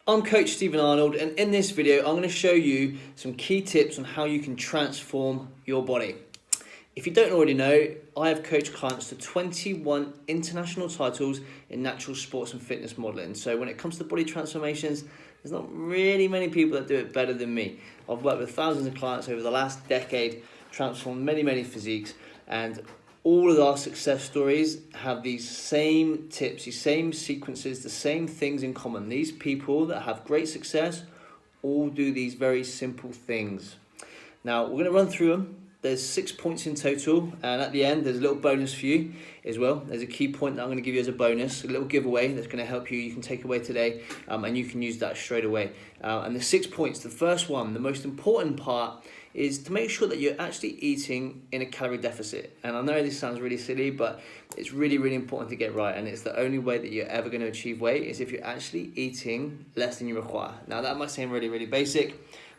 I'm Coach Stephen Arnold, and in this video I'm going to show you some key tips on how you can transform your body. If you don't already know, I have coached clients to 21 international titles in natural sports and fitness modeling. So when it comes to body transformations, there's not really many people that do it better than me. I've worked with thousands of clients over the last decade, transformed many physiques, and all of our success stories have these same tips, these same sequences, the same things in common. These people that have great success all do these very simple things. Now, we're going to run through them. There's 6 points in total, and at the end, there's a little bonus for you as well. There's a key point that I'm going to give you as a bonus, a little giveaway that's going to help you. You can take away today, and you can use that straight away. And the 6 points, the first one, the most important part, is to make sure that you're actually eating in a calorie deficit. And I know this sounds really silly, but it's really important to get right. And it's the only way that you're ever going to achieve weight is if you're actually eating less than you require. Now, that might seem really basic,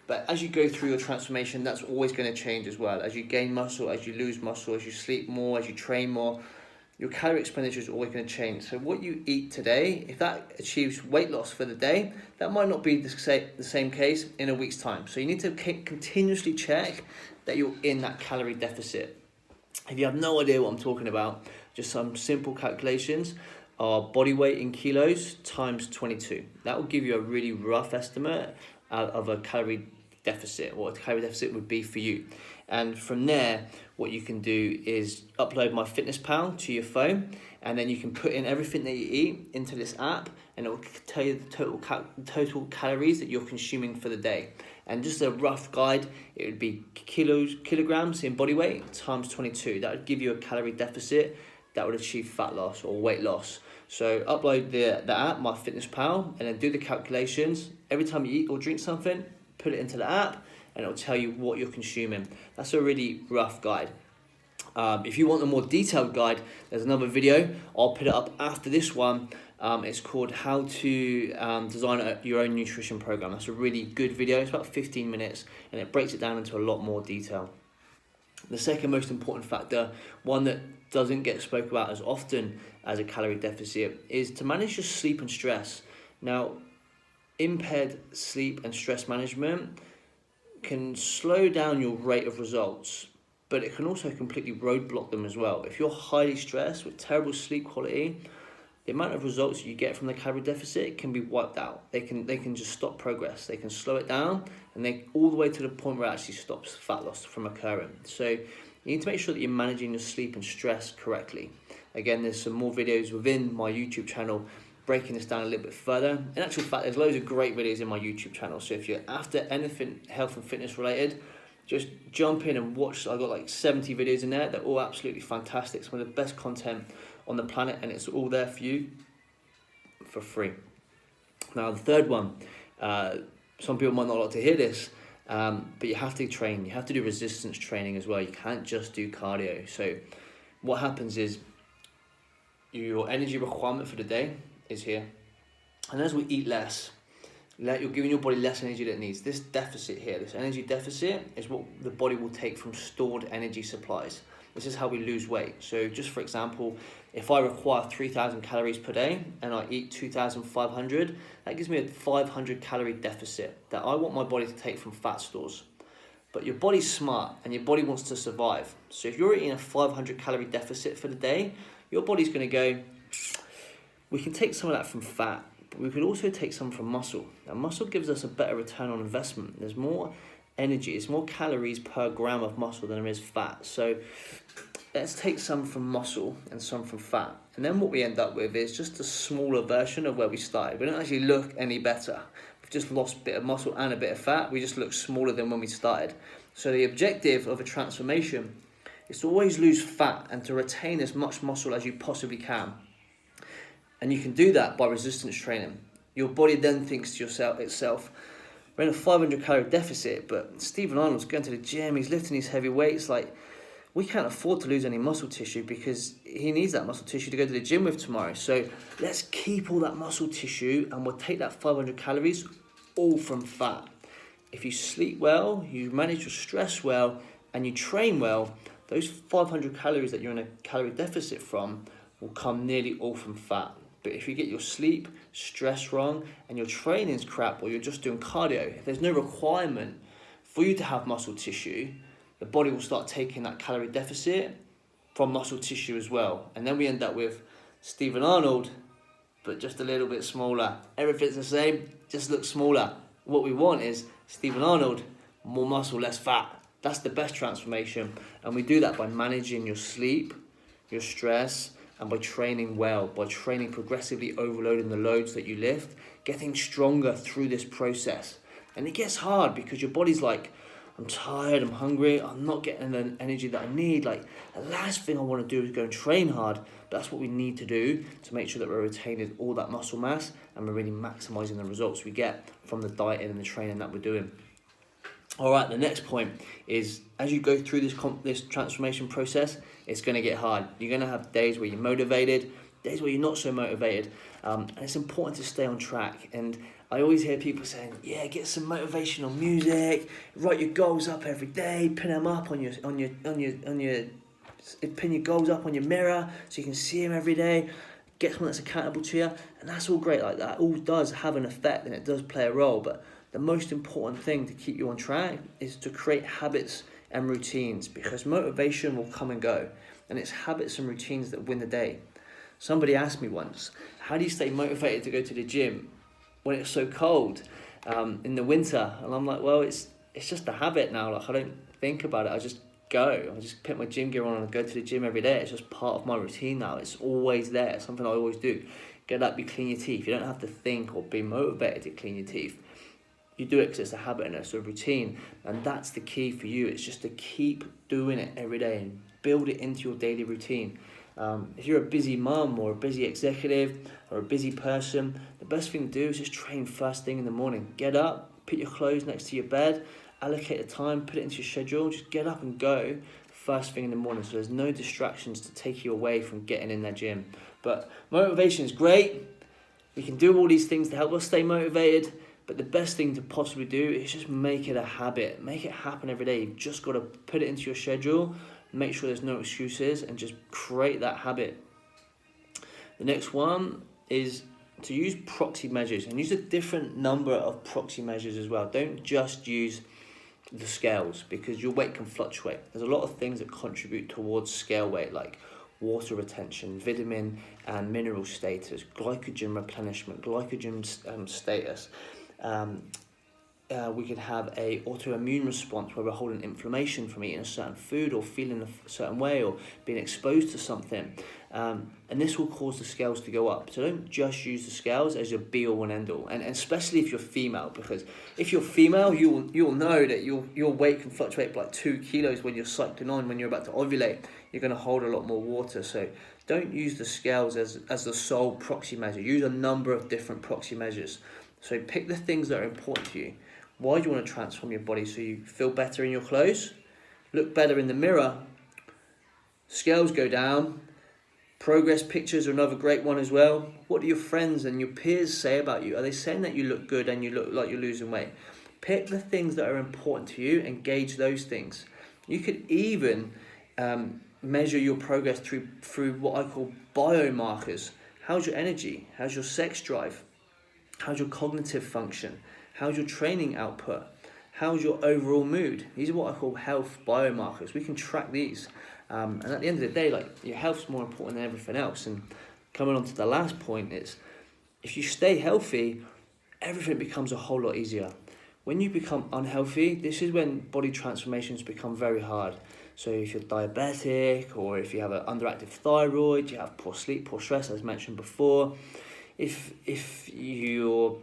but as you go through your transformation, that's always going to change as well. As you gain muscle, as you lose muscle, as you sleep more, as you train more, your calorie expenditure is always going to change. So what you eat today, if that achieves weight loss for the day, that might not be the same case in a week's time. So you need to continuously check that you're in that calorie deficit. If you have no idea what I'm talking about, just some simple calculations are body weight in kilos times 22. That will give you a really rough estimate of a calorie deficit, what a calorie deficit would be for you. And from there, what you can do is upload MyFitnessPal to your phone, and then you can put in everything that you eat into this app, and it will tell you the total calories that you're consuming for the day. And just a rough guide, it would be kilograms in body weight times 22. That would give you a calorie deficit that would achieve fat loss or weight loss. So upload the app, MyFitnessPal, and then do the calculations. Every time you eat or drink something, put it into the app, and it'll tell you what you're consuming. That's a really rough guide. If you want a more detailed guide, there's another video. I'll put it up after this one. It's called How to Design Your Own Nutrition Program. That's a really good video. It's about 15 minutes, and it breaks it down into a lot more detail. The second most important factor, one that doesn't get spoken about as often as a calorie deficit, is to manage your sleep and stress. Now, impaired sleep and stress management can slow down your rate of results, but it can also completely roadblock them as well. If you're highly stressed with terrible sleep quality, the amount of results you get from the calorie deficit can be wiped out. They can just stop progress. They can slow it down, and they all the way to the point where it actually stops fat loss from occurring. So you need to make sure that you're managing your sleep and stress correctly. Again, there's some more videos within my YouTube channel breaking this down a little bit further. In actual fact, there's loads of great videos in my YouTube channel. So if you're after anything health and fitness related, just jump in and watch. I've got like 70 videos in there. They're all absolutely fantastic. Some of the best content on the planet, and it's all there for you for free. Now, the third one, some people might not like to hear this, but you have to train. You have to do resistance training as well. You can't just do cardio. So what happens is your energy requirement for the day is here. And as we eat less, you're giving your body less energy that it needs. This deficit here, this energy deficit, is what the body will take from stored energy supplies. This is how we lose weight. So just for example, if I require 3,000 calories per day and I eat 2,500, that gives me a 500 calorie deficit that I want my body to take from fat stores. But your body's smart and your body wants to survive. So if you're eating a 500 calorie deficit for the day, your body's going to go, we can take some of that from fat, but we could also take some from muscle. Now, muscle gives us a better return on investment. There's more energy, it's more calories per gram of muscle than there is fat. So let's take some from muscle and some from fat. And then what we end up with is just a smaller version of where we started. We don't actually look any better. We've just lost a bit of muscle and a bit of fat. We just look smaller than when we started. So the objective of a transformation is to always lose fat and to retain as much muscle as you possibly can. And you can do that by resistance training. Your body then thinks to itself, we're in a 500 calorie deficit, but Stephen Arnold's going to the gym, he's lifting these heavy weights, like, we can't afford to lose any muscle tissue because he needs that muscle tissue to go to the gym with tomorrow. So let's keep all that muscle tissue and we'll take that 500 calories all from fat. If you sleep well, you manage your stress well, and you train well, those 500 calories that you're in a calorie deficit from will come nearly all from fat. But if you get your sleep, stress wrong, and your training's crap, or you're just doing cardio, if there's no requirement for you to have muscle tissue, the body will start taking that calorie deficit from muscle tissue as well. And then we end up with Stephen Arnold, but just a little bit smaller. Everything's the same, just looks smaller. What we want is Stephen Arnold, more muscle, less fat. That's the best transformation. And we do that by managing your sleep, your stress, and by training well, by training progressively, overloading the loads that you lift, getting stronger through this process. And it gets hard because your body's like, I'm tired, I'm hungry, I'm not getting the energy that I need. Like, the last thing I want to do is go and train hard. But that's what we need to do to make sure that we're retaining all that muscle mass and we're really maximising the results we get from the dieting and the training that we're doing. All right, the next point is, as you go through this transformation process, it's going to get hard. You're going to have days where you're motivated, days where you're not so motivated, and it's important to stay on track. And I always hear people saying, yeah, get some motivational music, write your goals up every day, pin them up pin your goals up on your mirror so you can see them every day. Get someone that's accountable to you, and that's all great. Like, that all does have an effect and it does play a role, but the most important thing to keep you on track is to create habits and routines, because motivation will come and go, and it's habits and routines that win the day. Somebody asked me once, how do you stay motivated to go to the gym when it's so cold in the winter? And I'm like, well, it's just a habit now. Like, I don't think about it. I just go. I just put my gym gear on and go to the gym every day. It's just part of my routine now. It's always there. It's something I always do. Get up, you clean your teeth. You don't have to think or be motivated to clean your teeth. You do it because it's a habit and it's a routine. And that's the key for you. It's just to keep doing it every day and build it into your daily routine. If you're a busy mum or a busy executive or a busy person, the best thing to do is just train first thing in the morning. Get up, put your clothes next to your bed, allocate the time, put it into your schedule, just get up and go first thing in the morning, so there's no distractions to take you away from getting in that gym. But motivation is great. We can do all these things to help us stay motivated, but the best thing to possibly do is just make it a habit. Make it happen every day. You've just got to put it into your schedule, make sure there's no excuses, and just create that habit. The next one is to use proxy measures, and use a different number of proxy measures as well. Don't just use the scales, because your weight can fluctuate. There's a lot of things that contribute towards scale weight, like water retention, vitamin and mineral status, glycogen replenishment, glycogen status. We could have a autoimmune response where we're holding inflammation from eating a certain food or feeling a certain way or being exposed to something. And this will cause the scales to go up. So don't just use the scales as your be all and end all. And especially if you're female, because if you're female, you'll know that your weight can fluctuate by like 2 kilos when you're cycling on, when you're about to ovulate. You're going to hold a lot more water. So don't use the scales as the sole proxy measure. Use a number of different proxy measures. So pick the things that are important to you. Why do you want to transform your body? So you feel better in your clothes, look better in the mirror, scales go down. Progress pictures are another great one as well. What do your friends and your peers say about you? Are they saying that you look good and you look like you're losing weight? Pick the things that are important to you and gauge those things. You could even measure your progress through what I call biomarkers. How's your energy? How's your sex drive? How's your cognitive function? How's your training output? How's your overall mood? These are what I call health biomarkers. We can track these. And at the end of the day, like, your health's more important than everything else. And coming on to the last point is, if you stay healthy, everything becomes a whole lot easier. When you become unhealthy, this is when body transformations become very hard. So if you're diabetic, or if you have an underactive thyroid, you have poor sleep, poor stress, as mentioned before, if you've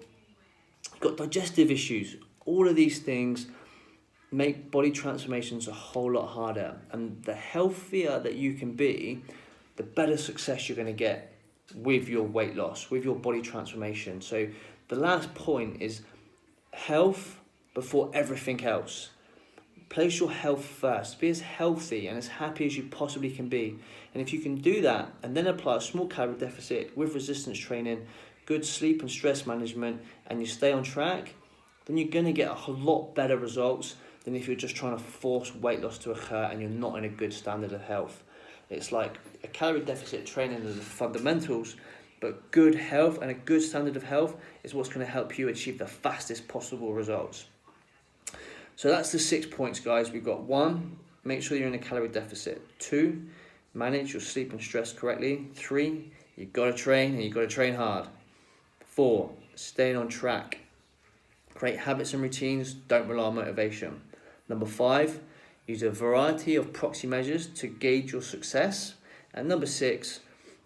got digestive issues, all of these things make body transformations a whole lot harder. And the healthier that you can be, the better success you're going to get with your weight loss, with your body transformation. So the last point is health before everything else. Place your health first. Be as healthy and as happy as you possibly can be. And if you can do that and then apply a small calorie deficit with resistance training, good sleep and stress management, and you stay on track, then you're going to get a lot better results than if you're just trying to force weight loss to occur and you're not in a good standard of health. It's like a calorie deficit training is the fundamentals, but good health and a good standard of health is what's going to help you achieve the fastest possible results. So that's the 6 points, guys. We've got 1, make sure you're in a calorie deficit. 2, manage your sleep and stress correctly. 3, you've got to train, and you've got to train hard. 4, staying on track. Create habits and routines, don't rely on motivation. Number 5, use a variety of proxy measures to gauge your success. And number 6,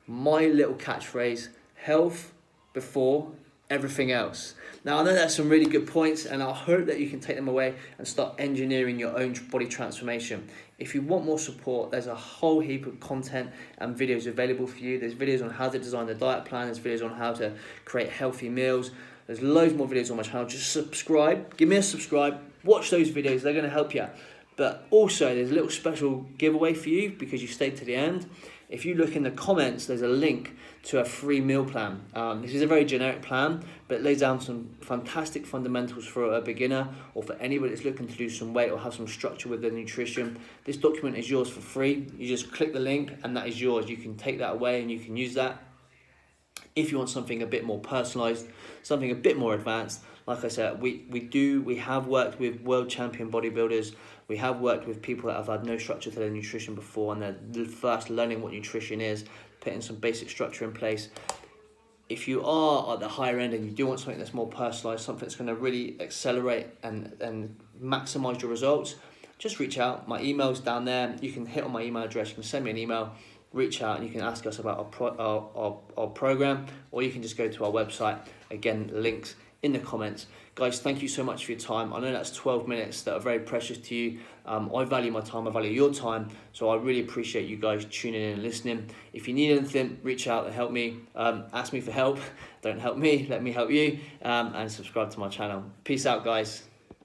my little catchphrase, health before everything else. Now, I know that's some really good points, and I hope that you can take them away and start engineering your own body transformation. If you want more support, there's a whole heap of content and videos available for you. There's videos on how to design the diet plan. There's videos on how to create healthy meals. There's loads more videos on my channel. Just subscribe. Give me a subscribe. Watch those videos. They're going to help you. But also, there's a little special giveaway for you because you stayed to the end. If you look in the comments, there's a link to a free meal plan. This is a very generic plan, but it lays down some fantastic fundamentals for a beginner or for anybody that's looking to lose some weight or have some structure with their nutrition. This document is yours for free. You just click the link and that is yours. You can take that away and you can use that. If you want something a bit more personalized, something a bit more advanced, like I said, we have worked with world champion bodybuilders. We have worked with people that have had no structure to their nutrition before, and they're first learning what nutrition is, putting some basic structure in place. If you are at the higher end and you do want something that's more personalized, something that's going to really accelerate and maximize your results, just reach out. My email's down there. You can hit on my email address. You can send me an email, reach out, and you can ask us about our program, or you can just go to our website. Again, links in the comments. Guys, thank you so much for your time. I know that's 12 minutes that are very precious to you. I value my time, I value your time, so I really appreciate you guys tuning in and listening. If you need anything, reach out and help me. Ask me for help. Don't help me, let me help you. And subscribe to my channel. Peace out, guys.